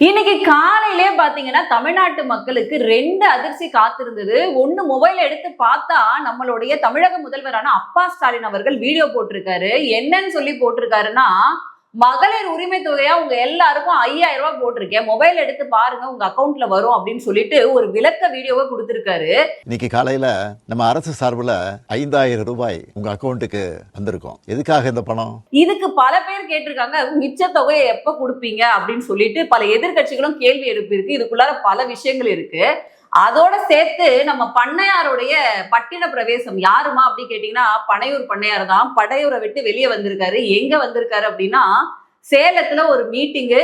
இன்னைக்கு காலையிலே பாத்தீங்கன்னா தமிழ்நாட்டு மக்களுக்கு ரெண்டு அதிர்ச்சி காத்திருந்தது. ஒண்ணு மொபைல் எடுத்து பார்த்தா நம்மளுடைய தமிழக முதல்வரான அப்பா ஸ்டாலின் அவர்கள் வீடியோ போட்டிருக்காரு. என்னன்னு சொல்லி போட்டிருக்காருன்னா, மகளிர் உரிமை தொகையா உங்க எல்லாருக்கும் 5000 ரூபாய் போட்டிருக்கேன், மொபைல் எடுத்து பாருங்க உங்க அக்கௌண்ட்ல வரும் அப்படின்னு சொல்லிட்டு ஒரு விளக்க வீடியோவை கொடுத்திருக்காரு. இன்னைக்கு காலையில நம்ம அரசு சார்பில் 5000 ரூபாய் உங்க அக்கௌண்ட்டுக்கு வந்திருக்கோம். எதுக்காக இந்த பணம்? இதுக்கு பல பேர் கேட்டிருக்காங்க, மிச்ச தொகையை எப்ப கொடுப்பீங்க அப்படின்னு சொல்லிட்டு பல எதிர்கட்சிகளும் கேள்வி எழுப்பியிருக்கு. இதுக்குள்ளார பல விஷயங்கள் இருக்கு. அதோட சேர்த்து நம்ம பண்ணையாருடைய பட்டின பிரவேசம் யாருமா அப்படின்னு கேட்டீங்கன்னா பனையூர் பண்ணையார் தான். படையூரை விட்டு வெளியே வந்திருக்காரு. எங்க வந்திருக்காரு அப்படின்னா சேலத்துல ஒரு மீட்டிங்கு.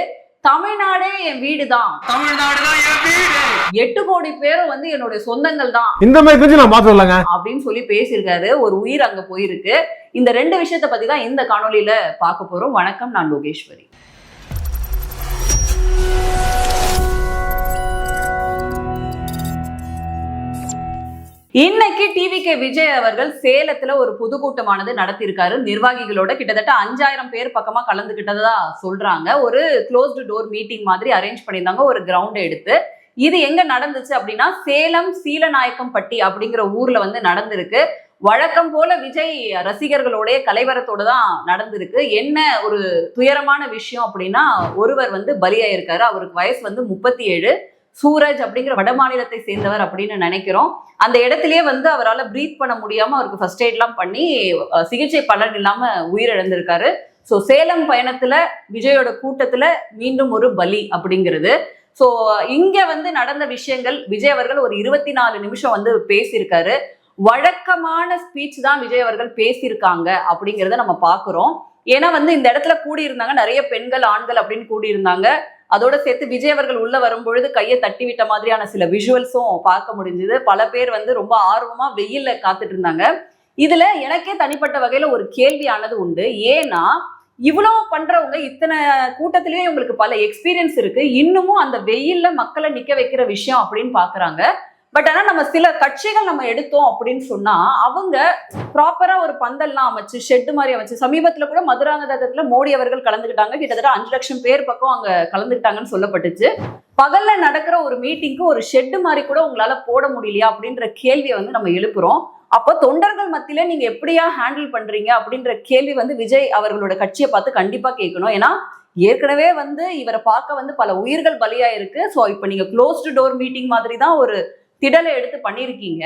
தமிழ்நாடே என் வீடு தான், தமிழ்நாடுதான் என் வீடு, 8 கோடி பேரும் வந்து என்னுடைய சொந்தங்கள் தான், இந்த மாதிரி கொஞ்சம் நான் மாத்தலாங்க அப்படின்னு சொல்லி பேசியிருக்காரு. ஒரு உயிர் அங்க போயிருக்கு. இந்த ரெண்டு விஷயத்தை பத்தி தான் இந்த காணொலியில பார்க்க போறோம். வணக்கம், நான் லோகேஸ்வரி. இன்னைக்கு டிவிகே விஜய் அவர்கள் சேலத்துல ஒரு பொதுக்கூட்டமானது நடத்தியிருக்காரு. நிர்வாகிகளோட கிட்டத்தட்ட 5000 பேர் பக்கமா கலந்துகிட்டதா சொல்றாங்க. ஒரு க்ளோஸ்டு டோர் மீட்டிங் மாதிரி அரேஞ்ச் பண்ணியிருந்தாங்க, ஒரு கிரவுண்ட் எடுத்து. இது எங்க நடந்துச்சு அப்படின்னா சேலம் சீலநாயக்கம்பட்டி அப்படிங்கிற ஊர்ல வந்து நடந்திருக்கு. வழக்கம் போல விஜய் ரசிகர்களோடைய கலைவரத்தோட தான் நடந்திருக்கு. என்ன ஒரு துயரமான விஷயம் அப்படின்னா, ஒருவர் வந்து பலியாயிருக்காரு. அவருக்கு வயசு வந்து 37. சூரஜ் அப்படிங்கிற வட மாநிலத்தை சேர்ந்தவர் அப்படின்னு நினைக்கிறோம். அந்த இடத்திலேயே வந்து அவரால் பிரீத் பண்ண முடியாம அவருக்கு ஃபர்ஸ்ட் எய்ட்லாம் பண்ணி சிகிச்சை பலன் இல்லாம உயிரிழந்திருக்காரு. ஸோ சேலம் பயணத்துல விஜயோட கூட்டத்துல மீண்டும் ஒரு பலி அப்படிங்கிறது. ஸோ இங்க வந்து நடந்த விஷயங்கள், விஜய் அவர்கள் ஒரு 24 நிமிஷம் வந்து பேசியிருக்காரு. வழக்கமான ஸ்பீச் தான் விஜய் அவர்கள் பேசியிருக்காங்க அப்படிங்கிறத நம்ம பார்க்குறோம். ஏன்னா வந்து இந்த இடத்துல கூடியிருந்தாங்க நிறைய பெண்கள் ஆண்கள் அப்படின்னு கூடியிருந்தாங்க. அதோட சேர்த்து விஜய் அவர்கள் உள்ள வரும்பொழுது கையை தட்டி விட்ட மாதிரியான சில விஷுவல்ஸும் பார்க்க முடிஞ்சது. பல பேர் வந்து ரொம்ப ஆர்வமா வெயில்ல காத்துட்டு இருந்தாங்க. இதுல எனக்கே தனிப்பட்ட வகையில ஒரு கேள்வியானது உண்டு. ஏன்னா இவ்வளவு பண்றவங்க, இத்தனை கூட்டத்திலேயே உங்களுக்கு பல எக்ஸ்பீரியன்ஸ் இருக்கு, இன்னமும் அந்த வெயில்ல மக்களை நிக்க வைக்கிற விஷயம் அப்படின்னு பாக்குறாங்க. பட் ஆனா நம்ம சில கட்சிகள் நம்ம எடுத்தோம் அப்படின்னு சொன்னா அவங்க ப்ராப்பரா ஒரு பந்தல்லாம் அமைச்சு ஷெட் மாதிரி அமைச்சு, சமீபத்துல கூட மதுராந்தகத்துல மோடி அவர்கள் கலந்துக்கிட்டாங்க. கிட்டத்தட்ட 5 லட்சம் பேர் பக்கம் அங்க கலந்துக்கிட்டாங்கன்னு சொல்லப்பட்டுச்சு. பகல்ல நடக்கிற ஒரு மீட்டிங்க்கு ஒரு ஷெட் மாதிரி கூட உங்களால போட முடியலையா அப்படின்ற கேள்வியை வந்து நம்ம எழுப்புறோம். அப்போ தொண்டர்கள் மத்தியில நீங்க எப்படியா ஹேண்டில் பண்றீங்க அப்படின்ற கேள்வி வந்து விஜய் அவர்களோட கட்சியை பார்த்து கண்டிப்பா கேட்கணும். ஏன்னா ஏற்கனவே வந்து இவரை பார்க்க வந்து பல உயிர்கள் பலியா இருக்கு. ஸோ இப்போ நீங்க க்ளோஸ்டு டோர் மீட்டிங் மாதிரி தான் ஒரு திடலை எடுத்து பண்ணியிருக்கீங்க.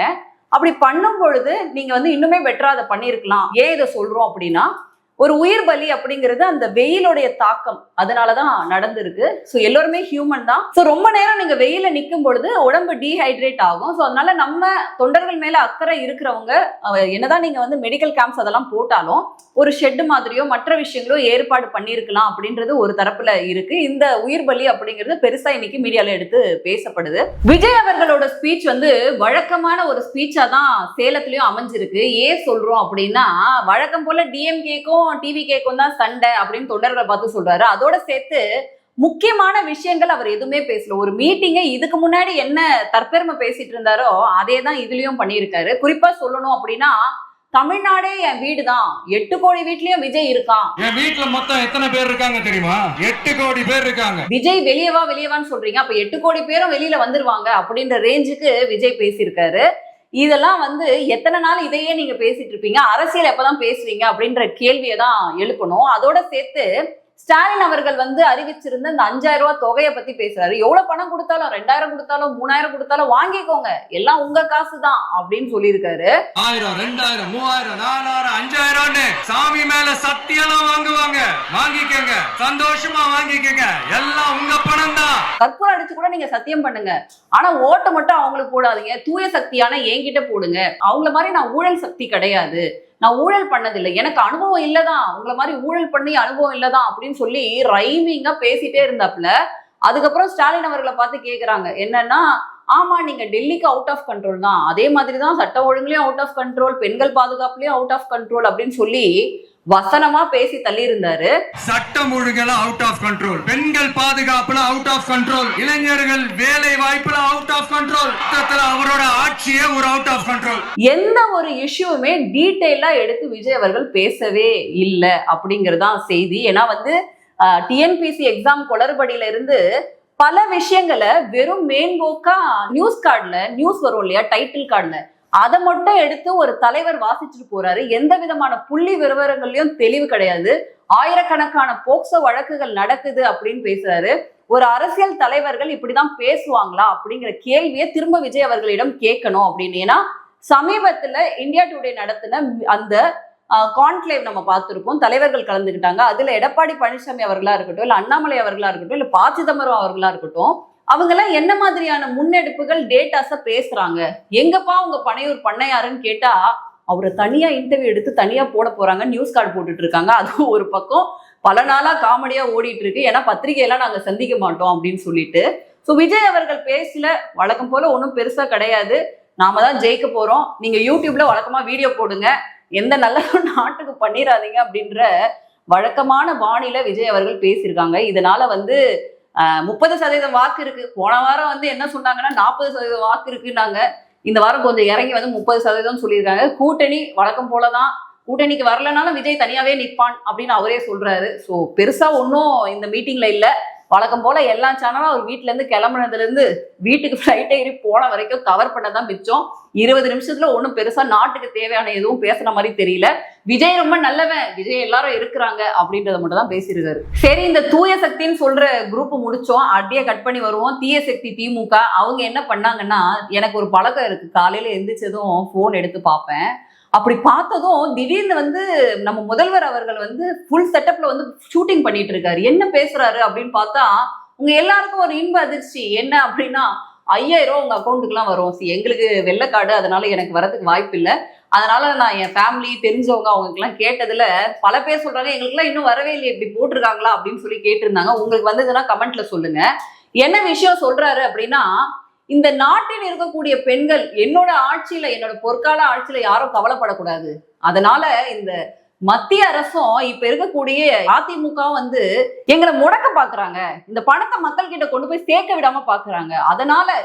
அப்படி பண்ணும் பொழுது நீங்க வந்து இன்னுமே பெட்டரா அதை பண்ணியிருக்கலாம். ஏன் இதை சொல்றோம் அப்படின்னா, ஒரு உயிர் பலி அப்படிங்கிறது அந்த வெயிலுடைய தாக்கம் அதனாலதான் நடந்திருக்கு. ஸோ எல்லாருமே ஹியூமன் தான். ஸோ ரொம்ப நேரம் நீங்க வெயில நிற்கும் பொழுது உடம்பு டீஹைட்ரேட் ஆகும். ஸோ அதனால நம்ம தொண்டர்கள் மேல அக்கறை இருக்கிறவங்க என்னதான் நீங்க வந்து மெடிக்கல் கேம்ப்ஸ் அதெல்லாம் போட்டாலும் ஒரு ஷெட் மாதிரியோ மற்ற விஷயங்களோ ஏற்பாடு பண்ணியிருக்கலாம் அப்படின்றது ஒரு தரப்புல இருக்கு. இந்த உயிர் பலி அப்படிங்கிறது பெருசா இன்னைக்கு மீடியால எடுத்து பேசப்படுது. விஜய் அவர்களோட ஸ்பீச் வந்து வழக்கமான ஒரு ஸ்பீச்சா தான் சேலத்திலயும் அமைஞ்சிருக்கு. ஏன் சொல்றோம் அப்படின்னா, வழக்கம் போல டிஎம்கேக்கும் டிவிகேக்கும் தான் சண்டை அப்படின்னு தொண்டர்களை பார்த்து சொல்றாரு. அதோட சேர்த்து முக்கியமான விஷயங்கள் அவர் எதுவுமே பேசல. ஒரு மீட்டிங்கை இதுக்கு முன்னாடி என்ன தற்பெருமை பேசிட்டு இருந்தாரோ அதே தான் இதுலயும் பண்ணியிருக்காரு. குறிப்பா சொல்லணும் அப்படின்னா, தமிழ்நாடே என் வீடு தான், 8 கோடி வீட்லயும் விஜய் இருக்கான். என் வீட்டுல மொத்தம் எத்தனை பேர் இருக்காங்க தெரியுமா? 8 கோடி பேர் இருக்காங்க. விஜய் வெளியவான்னு சொல்றீங்க, அப்ப 8 கோடி பேரும் வெளியில வந்துருவாங்க அப்படின்ற ரேஞ்சுக்கு விஜய் பேசியிருக்காரு. இதெல்லாம் வந்து எத்தனை நாள் இதையே நீங்க பேசிட்டு இருப்பீங்க, அரசியல் எப்பதான் பேசுவீங்க அப்படின்ற கேள்வியை தான் எழுப்பணும். அதோட சேர்த்து ஸ்டாலின் அவர்கள் வந்து அறிவிச்சிருந்த இந்த 5000 ரூபாய் தொகையை பத்தி பேசுறாரு. எவ்வளவு பணம் கொடுத்தாலும், 2000 கொடுத்தாலும் 3000 கொடுத்தாலும் வாங்கிக்கோங்க, எல்லாம் உங்க காசு தான் அப்படின்னு சொல்லியிருக்காரு. 1000 2000 3000 4000 5000 சாமி மேல சத்தியெல்லாம் வாங்குவாங்க. வாங்கிக்கங்க, சந்தோஷமா வாங்கிக்கங்க, எல்லாம் உங்க பணம் தான். கற்பூரம் அடிச்சு கூட நீங்க சத்தியம் பண்ணுங்க, ஆனா ஓட்டை மட்டும் அவங்களுக்கு போடாதீங்க, தூய சக்தியான என்கிட்ட போடுங்க. அவங்கள மாதிரி நான் ஊழல் சக்தி கிடையாது, நான் ஊழல் பண்ணதில்லை, எனக்கு அனுபவம் இல்லதான், உங்களை மாதிரி ஊழல் பண்ணி அனுபவம் இல்லதான் அப்படின்னு சொல்லி ரைமிங்கா பேசிட்டே இருந்தாப்புல. அதுக்கப்புறம் ஸ்டாலின் அவர்களை பார்த்து கேட்குறாங்க என்னன்னா, ஆமா நீங்க டெல்லிக்கு அவுட் ஆஃப் கண்ட்ரோல் தான், அதே மாதிரி தான் சட்ட ஒழுங்குலயும் அவுட் ஆஃப் கண்ட்ரோல், பெண்கள் பாதுகாப்புலயும் அவுட் ஆஃப் கண்ட்ரோல் அப்படின்னு சொல்லி வசனமா பேசி தள்ளி இருந்தாரு. சட்டம் ஒழுங்குல அவுட் ஆஃப் கண்ட்ரோல், பெண்கள் பாதுகாப்புல அவுட் ஆஃப் கண்ட்ரோல், இளைஞர்கள் வேலை வாய்ப்புல அவுட் ஆஃப் கண்ட்ரோல், அவரோட ஆட்சியே ஒரு அவுட் ஆஃப் கண்ட்ரோல். எந்த ஒரு இஷ்யூவுமே டீட்டெயிலா எடுத்து விஜய் அவர்கள் பேசவே இல்லை அப்படிங்கறதான் செய்தி. ஏன்னா வந்து டிஎன்பிசி எக்ஸாம் குளறுபடியில இருந்து பல விஷயங்களை வெறும் மேம்போக்கா நியூஸ் கார்டுல நியூஸ் வரும் இல்லையா, டைட்டில் கார்டுல அதை மட்டும் எடுத்து ஒரு தலைவர் வாசிச்சுட்டு போறாரு. எந்த விதமான புள்ளி விவரங்கள்லயும் தெளிவு கிடையாது. ஆயிரக்கணக்கான போக்சோ வழக்குகள் நடக்குது அப்படின்னு பேசுறாரு. ஒரு அரசியல் தலைவர்கள் இப்படிதான் பேசுவாங்களா அப்படிங்கிற கேள்வியை திரும்ப விஜய் அவர்களிடம் கேட்கணும் அப்படின்னு. ஏன்னா சமீபத்துல இந்தியா டுடே நடத்தின அந்த கான்க்ளேவ் நம்ம பார்த்திருப்போம், தலைவர்கள் கலந்துக்கிட்டாங்க. அதுல எடப்பாடி பழனிசாமி அவர்களா இருக்கட்டும், இல்ல அண்ணாமலை அவர்களா இருக்கட்டும், இல்ல ப. சிதம்பரம் அவர்களா இருக்கட்டும், அவங்க எல்லாம் என்ன மாதிரியான முன்னெடுப்புகள் டேட்டாஸ பேசுறாங்க. எங்கப்பா உங்க பனையூர் பண்ணையாருன்னு கேட்டா அவரை தனியா இன்டர்வியூ எடுத்து தனியா போட போறாங்க, நியூஸ் கார்டு போட்டுட்டு இருக்காங்க. அதுவும் ஒரு பக்கம் பல நாளா காமெடியா ஓடிட்டு இருக்கு. ஏன்னா பத்திரிகையெல்லாம் நாங்க சந்திக்க மாட்டோம் அப்படின்னு சொல்லிட்டு. ஸோ விஜய் அவர்கள் பேசல, வழக்கம் போல ஒன்றும் பெருசா கிடையாது, நாம தான் ஜெயிக்க போறோம், நீங்க யூடியூப்ல வழக்கமா வீடியோ போடுங்க, எந்த நல்ல நாட்டுக்கு பண்ணிடாதீங்க அப்படின்ற வழக்கமான பாணியில விஜய் அவர்கள் பேசியிருக்காங்க. இதனால 30% வாக்கு இருக்கு. போன வாரம் என்ன சொன்னாங்கன்னா 40% வாக்கு இருக்குன்னாங்க. இந்த வாரம் கொஞ்சம் இறங்கி 30% சொல்லியிருக்காங்க. கூட்டணி வழக்கம் போலதான், கூட்டணிக்கு வரலனாலும் விஜய் தனியாவே நிற்பான் அப்படின்னு அவரே சொல்றாரு. ஸோ பெருசா ஒன்றும் இந்த மீட்டிங்ல இல்ல. வழக்கம் போல எல்லா சேனலும் அவர் வீட்டுல இருந்து கிளம்புனதுல இருந்து வீட்டுக்கு ஃபிளைட் ஏறி போன வரைக்கும் கவர் பண்ணதான் மிச்சம். 20 நிமிஷத்துல ஒன்றும் பெருசா நாட்டுக்கு தேவையான எதுவும் பேசுன மாதிரி தெரியல. விஜய் ரொம்ப நல்லவன், விஜய் எல்லாரும் இருக்கிறாங்க அப்படின்றத மட்டும் தான் பேசியிருக்காரு. சரி, இந்த தூய சக்தின்னு சொல்ற குரூப் முடிச்சோம், அப்படியே கட் பண்ணி வருவோம். தீய சக்தி திமுக அவங்க என்ன பண்ணாங்கன்னா, எனக்கு ஒரு பழக்கம் இருக்கு, காலையில எந்திரிச்சதும் போன் எடுத்து பார்ப்பேன். அப்படி பார்த்ததும் திடீர்னு நம்ம முதல்வர் அவர்கள் ஃபுல் செட்டப்ல ஷூட்டிங் பண்ணிட்டு இருக்காரு. என்ன பேசுறாரு அப்படின்னு பார்த்தா, உங்க எல்லாருக்கும் ஒரு இன்ப அதிர்ச்சி. என்ன அப்படின்னா, 5000 உங்க அக்கௌண்ட்டுக்குலாம் வரும். எங்களுக்கு வெள்ளைக்காடு, அதனால எனக்கு வரதுக்கு வாய்ப்பு இல்லை. அதனால நான் என் ஃபேமிலி தெரிஞ்சவங்க அவங்களுக்குலாம் கேட்டதுல பல பேர் சொல்றாங்க, எங்களுக்குலாம் இன்னும் வரவே இல்லை, இப்படி போட்டிருக்காங்களா அப்படின்னு சொல்லி கேட்டிருந்தாங்க. உங்களுக்கு வந்ததுன்னா கமெண்ட்ல சொல்லுங்க. என்ன விஷயம் சொல்றாரு அப்படின்னா, இந்த நாட்டில் இருக்கக்கூடிய பெண்கள் என்னோட ஆட்சியில, என்னோட பொற்கால ஆட்சியில யாரும் கவலைப்படக்கூடாது. அதனால இந்த மத்திய அரசும் இப்ப இருக்கக்கூடிய அதிமுக எங்களை முடக்க பாக்குறாங்க, இந்த பணத்தை மக்கள் கிட்ட கொண்டு போய் சேர்க்க விடாம பாக்குறாங்க. அதனால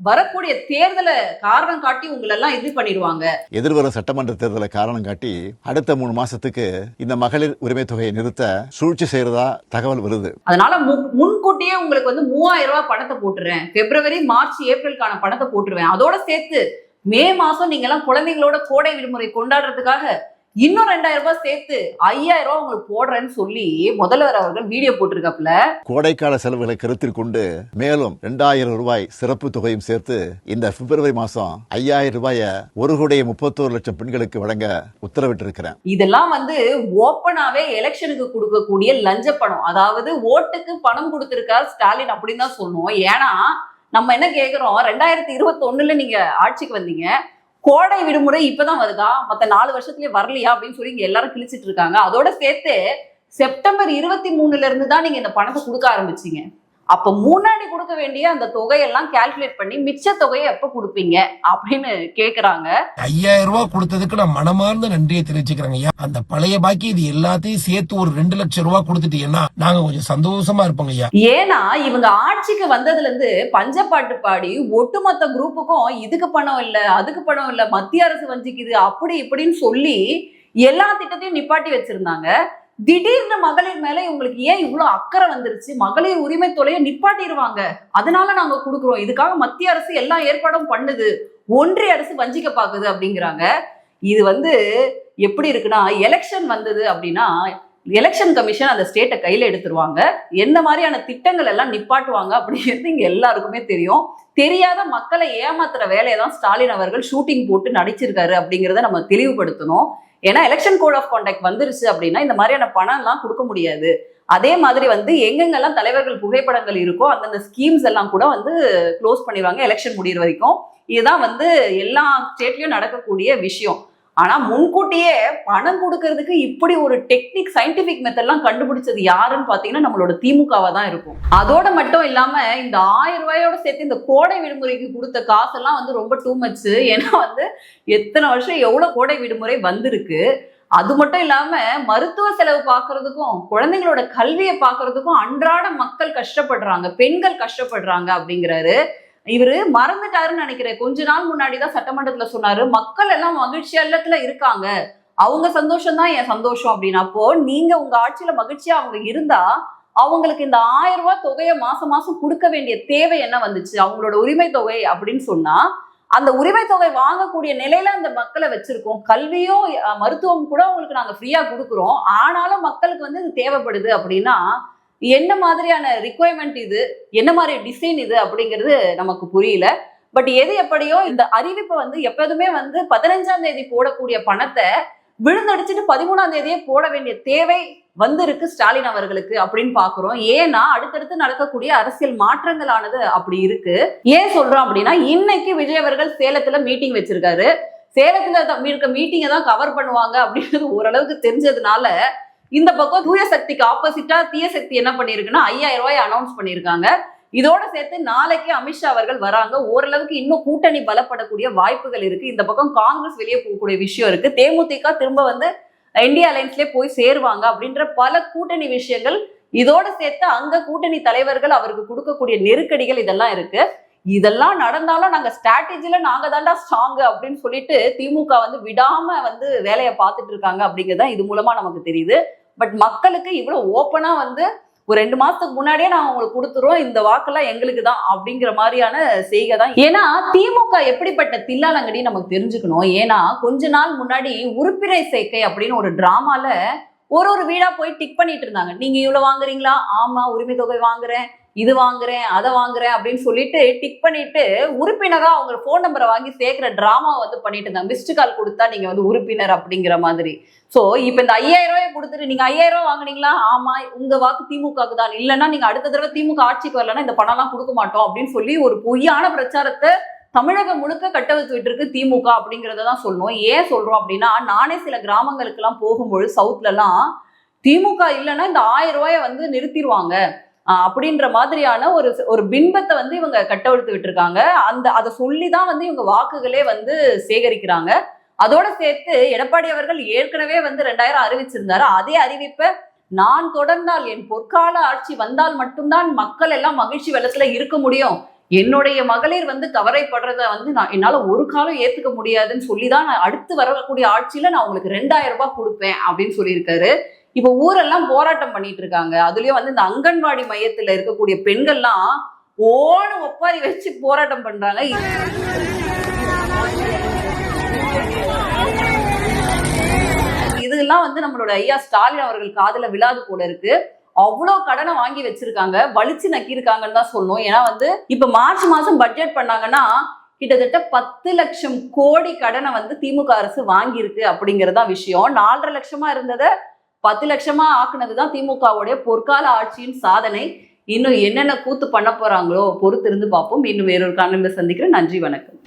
வரக்கூடிய தேர்தலை காரணம் காட்டி உங்களை எல்லாம் இது பண்ணிடுவாங்க. எதிர்வரும் சட்டமன்ற தேர்தலை காரணம் காட்டி அடுத்த 3 மாசத்துக்கு இந்த மகளிர் உரிமை தொகையை நிறுத்த சூழ்ச்சி செய்யறதா தகவல் வருது. அதனால முன்கூட்டியே உங்களுக்கு 3000 ரூபாய் பணத்தை போட்டுறேன், பிப்ரவரி மார்ச் ஏப்ரலுக்கான பணத்தை போட்டுருவேன், அதோட சேர்த்து மே மாசம் நீங்க எல்லாம் குழந்தைங்களோட கோடை விடுமுறை கொண்டாடுறதுக்காக இன்னும் 2000 ரூபாய் சேர்த்து 5000 ரூபாய் உங்களுக்கு போடுறேன்னு சொல்லி முதல்வர் அவர்கள் வீடியோ போட்டிருக்காப்ல. கோடைக்கால செலவுகளை கருத்தில் கொண்டு மேலும் 2000 ரூபாய் சிறப்பு தொகையும் சேர்த்து இந்த பிப்ரவரி மாசம் 5000 ரூபாய 1,31,00,000 பெண்களுக்கு வழங்க உத்தரவிட்டிருக்கிறேன். இதெல்லாம் ஓப்பனாவே எலெக்ஷனுக்கு கொடுக்கக்கூடிய லஞ்ச பணம். அதாவது ஓட்டுக்கு பணம் கொடுத்திருக்கார் ஸ்டாலின் அப்படின்னு தான் சொல்லணும். ஏன்னா நம்ம என்ன கேட்கிறோம், 2021 நீங்க ஆட்சிக்கு வந்தீங்க, கோடை விடுமுறை இப்பதான் வருதா, மத்த 4 வருஷத்துலயே வரலையா அப்படின்னு சொல்லி இங்க எல்லாரும் கிழிச்சிட்டு இருக்காங்க. அதோட சேர்த்து செப்டம்பர் 23 இருந்து தான் நீங்க இந்த பணத்தை கொடுக்க ஆரம்பிச்சீங்க. அப்ப முன்னாடி கொடுக்க வேண்டிய அந்த தொகையெல்லாம் கால்குலேட் பண்ணி மிச்ச தொகையை எப்ப கொடுப்பீங்க அப்படின்னு கேக்குறாங்க. 5000 ரூபாய் கொடுத்ததுக்கு நான் மனமார்ந்த நன்றியை தெரிவிச்சுக்கிறேங்க. அந்த பழைய பாக்கி இது எல்லாத்தையும் சேர்த்து ஒரு 2 லட்சம் ரூபாய் கொடுத்துட்டீங்கன்னா நாங்க கொஞ்சம் சந்தோஷமா இருப்போங்க ஐயா. ஏன்னா இவங்க ஆட்சிக்கு வந்ததுல இருந்து பஞ்சப்பாட்டு பாடி ஒட்டுமொத்த குரூப்புக்கும் இதுக்கு பணம் இல்ல, அதுக்கு பணம் இல்ல, மத்திய அரசு வஞ்சிக்குது, அப்படி இப்படின்னு சொல்லி எல்லா திட்டத்தையும் நிப்பாட்டி வச்சிருந்தாங்க. திடீர்னு மகளிர் மேல இவங்களுக்கு ஏன் இவ்வளவு அக்கறை வந்துருச்சு, மகளிர் உரிமை தொகையை நிப்பாட்டிடுவாங்க, அதனால நாங்க கொடுக்குறோம், இதுக்காக மத்திய அரசு எல்லா ஏற்பாடும் பண்ணுது, ஒன்றிய அரசு வஞ்சிக்க பாக்குது அப்படிங்கிறாங்க. இது எப்படி இருக்குன்னா, எலெக்ஷன் வந்தது அப்படின்னா எலெக்ஷன் கமிஷன் அந்த ஸ்டேட்டை கையில எடுத்துருவாங்க, என்ன மாதிரியான திட்டங்கள் எல்லாம் நிப்பாட்டுவாங்க அப்படிங்கிறது இங்க எல்லாருக்குமே தெரியும். தெரியாத மக்களை ஏமாத்துற வேலையை தான் ஸ்டாலின் அவர்கள் ஷூட்டிங் போட்டு நடிச்சிருக்காரு அப்படிங்கிறத நம்ம தெளிவுபடுத்தணும். ஏன்னா எலெக்ஷன் கோட் ஆஃப் கான்டாக்ட் வந்துருச்சு அப்படின்னா இந்த மாதிரியான பணம் எல்லாம் கொடுக்க முடியாது. அதே மாதிரி எங்கெங்கெல்லாம் தலைவர்கள் புகைப்படங்கள் இருக்கோ அந்தந்த ஸ்கீம்ஸ் எல்லாம் கூட க்ளோஸ் பண்ணிடுவாங்க எலெக்ஷன் முடிகிற வரைக்கும். இதுதான் எல்லா ஸ்டேட்லயும் நடக்கக்கூடிய விஷயம். ஆனா முன்கூட்டியே பணம் கொடுக்கறதுக்கு இப்படி ஒரு டெக்னிக், சயின்டிபிக் மெத்தட்லாம் கண்டுபிடிச்சது யாருன்னு பாத்தீங்கன்னா நம்மளோட திமுகவா தான் இருக்கும். அதோட மட்டும் இல்லாம இந்த 1000 ரூபாயோட சேர்த்து இந்த கோடை விடுமுறைக்கு கொடுத்த காசெல்லாம் ரொம்ப டூ மச். ஏன்னா எத்தனை வருஷம் எவ்வளவு கோடை விடுமுறை வந்திருக்கு. அது மட்டும் இல்லாம மருத்துவ செலவு பாக்குறதுக்கும் குழந்தைங்களோட கல்வியை பாக்குறதுக்கும் அன்றாட மக்கள் கஷ்டப்படுறாங்க, பெண்கள் கஷ்டப்படுறாங்க அப்படிங்கிறாரு. இவரு மறந்துட்டாருன்னு நினைக்கிறேன். கொஞ்ச நாள் முன்னாடிதான் சட்டமன்றத்துல சொன்னாரு, மக்கள் எல்லாம் மகிழ்ச்சியா இல்லத்துல இருக்காங்க, அவங்க சந்தோஷம் தான் என் சந்தோஷம் அப்படின்னு. அப்போ நீங்க உங்க ஆட்சியில மகிழ்ச்சியா அவங்க இருந்தா அவங்களுக்கு இந்த 1000 ரூபாய் தொகையை மாசம் மாசம் கொடுக்க வேண்டிய தேவை என்ன வந்துச்சு? அவங்களோட உரிமை தொகை அப்படின்னு சொன்னா அந்த உரிமை தொகை வாங்கக்கூடிய நிலையில அந்த மக்களை வச்சிருக்கோம். கல்வியும் மருத்துவம் கூட அவங்களுக்கு நாங்க ஃப்ரீயா கொடுக்குறோம். ஆனாலும் மக்களுக்கு வந்து இது தேவைப்படுது அப்படின்னா என்ன மாதிரியான ரிக்குவயர்மெண்ட் இது, என்ன மாதிரி டிசைன் இது அப்படிங்கிறது நமக்கு புரியல. பட் எது எப்படியோ இந்த அறிவிப்பை வந்து எப்போதுமே வந்து 15ஆம் தேதி போடக்கூடிய பணத்தை விழுந்தடிச்சிட்டு 13ஆம் தேதியே போட வேண்டிய தேவை இருக்கு ஸ்டாலின் அவர்களுக்கு அப்படின்னு பாக்குறோம். ஏன்னா அடுத்தடுத்து நடக்கக்கூடிய அரசியல் மாற்றங்களானது அப்படி இருக்கு. ஏன் சொல்றோம் அப்படின்னா இன்னைக்கு விஜய் அவர்கள் சேலத்துல மீட்டிங் வச்சிருக்காரு. சேலத்துல இருக்க மீட்டிங்கை தான் கவர் பண்ணுவாங்க அப்படின்றது ஓரளவுக்கு தெரிஞ்சதுனால இந்த பக்கம் தூய சக்திக்கு ஆப்போசிட்டா தீய சக்தி என்ன பண்ணிருக்குன்னா 5000 ரூபாய் அனௌன்ஸ் பண்ணிருக்காங்க. இதோட சேர்த்து நாளைக்கு அமித்ஷா அவர்கள் வராங்க. ஓரளவுக்கு இன்னும் கூட்டணி பலப்படக்கூடிய வாய்ப்புகள் இருக்கு. இந்த பக்கம் காங்கிரஸ் வெளியே போகக்கூடிய விஷயம் இருக்கு. தேமுதிக திரும்ப வந்து இந்தியா அலைன்ஸ்லயே போய் சேருவாங்க அப்படின்ற பல கூட்டணி விஷயங்கள், இதோட சேர்த்து அங்க கூட்டணி தலைவர்கள் அவருக்கு கொடுக்கக்கூடிய நெருக்கடிகள் இதெல்லாம் இருக்கு. இதெல்லாம் நடந்தாலும் நாங்க ஸ்ட்ராட்டஜில நாங்க தாண்டா ஸ்ட்ராங் அப்படின்னு சொல்லிட்டு திமுக வந்து விடாம வந்து வேலையை பார்த்துட்டு இருக்காங்க அப்படிங்கிறதான் இது மூலமா நமக்கு தெரியுது. பட் மக்களுக்கு இவ்வளவு ஓப்பனா வந்து ஒரு 2 மாசத்துக்கு முன்னாடியே நான் உங்களுக்கு கொடுத்துருவோம், இந்த வாக்கெல்லாம் எங்களுக்கு தான் அப்படிங்கிற மாதிரியான செய்கை தான். ஏன்னா திமுக எப்படிப்பட்ட தில்லாலங்கடி நமக்கு தெரிஞ்சுக்கணும். ஏன்னா கொஞ்ச நாள் முன்னாடி உறுப்பினர் சேர்க்கை அப்படின்னு ஒரு டிராமால ஒரு வீடா போய் டிக் பண்ணிட்டு இருந்தாங்க. நீங்க இவ்வளவு வாங்குறீங்களா? ஆமா, உரிமை தொகை வாங்குறேன், இது வாங்குறேன், அதை வாங்குறேன் அப்படின்னு சொல்லிட்டு டிக் பண்ணிட்டு உறுப்பினரா அவங்க போன் நம்பரை வாங்கி சேர்க்கிற டிராமா வந்து பண்ணிட்டு இருந்தாங்க. மிஸ்டு கால் கொடுத்தா நீங்க வந்து உறுப்பினர் அப்படிங்கிற மாதிரி. சோ இப்ப இந்த 5000 ரூபாய் கொடுத்துட்டு நீங்க 5000 ரூபாய் வாங்குனீங்களா? ஆமா, உங்க வாக்கு திமுகவுக்கு தான், இல்லைன்னா நீங்க அடுத்த தடவை திமுக ஆட்சிக்கு வரலன்னா இந்த பணம் எல்லாம் கொடுக்க மாட்டோம் அப்படின்னு சொல்லி ஒரு பொய்யான பிரச்சாரத்தை தமிழகம் முழுக்க கட்டவிழ்த்து விட்டுருக்கு திமுக அப்படிங்கறதான் சொல்லணும். ஏன் சொல்றோம் அப்படின்னா நானே சில கிராமங்களுக்கு எல்லாம் போகும்பொழுது சவுத்ல எல்லாம் திமுக இல்லைன்னா இந்த 1000 ரூபாயை வந்து நிறுத்திடுவாங்க அப்படின்ற மாதிரியான ஒரு பின்பத்தை வந்து இவங்க கட்டவிழ்த்து விட்டுருக்காங்க. அதை சொல்லிதான் வந்து இவங்க வாக்குகளே வந்து சேகரிக்கிறாங்க. அதோட சேர்த்து எடப்பாடி அவர்கள் ஏற்கனவே வந்து 2000 அறிவிச்சிருந்தாரு. அதே அறிவிப்பை நான் தொடர்ந்தால், என் பொற்கால ஆட்சி வந்தால் மட்டும்தான் மக்கள் எல்லாம் மகிழ்ச்சி வெள்ளத்துல இருக்க முடியும், என்னுடைய மகளிர் வந்து கவரைப்படுறத வந்து என்னால ஒரு காலம் ஏத்துக்க முடியாதுன்னு சொல்லிதான் நான் அடுத்து வரக்கூடிய ஆட்சியில நான் உங்களுக்கு 2000 ரூபாய் கொடுப்பேன் அப்படின்னு சொல்லியிருக்காரு. இப்ப ஊரெல்லாம் போராட்டம் பண்ணிட்டு இருக்காங்க. அதுலயும் வந்து இந்த அங்கன்வாடி மையத்துல இருக்கக்கூடிய பெண்கள்லாம் ஓடு ஒப்பாரி வச்சு போராட்டம் பண்றாங்க. இதெல்லாம் வந்து நம்மளோட ஐயா ஸ்டாலின் அவர்கள் காதுல விழாது போல இருக்கு. அவ்வளவு கடனை வாங்கி வச்சிருக்காங்க, வலிச்சு நக்கிருக்காங்கன்னு தான் சொல்லணும். ஏன்னா வந்து இப்ப மார்ச் மாசம் பட்ஜெட் பண்ணாங்கன்னா கிட்டத்தட்ட 10 லட்சம் கோடி கடனை வந்து திமுக அரசு வாங்கியிருக்கு அப்படிங்கறதா விஷயம். 4.5 லட்சமா இருந்ததை 10 லட்சமா ஆக்குனதுதான் திமுகவுடைய பொற்கால ஆட்சியின் சாதனை. இன்னும் என்னென்ன கூத்து பண்ண போறாங்களோ பொறுத்திருந்து பார்ப்போம். இன்னும் வேறொரு காணொளியில் சந்திக்கிறேன். நன்றி, வணக்கம்.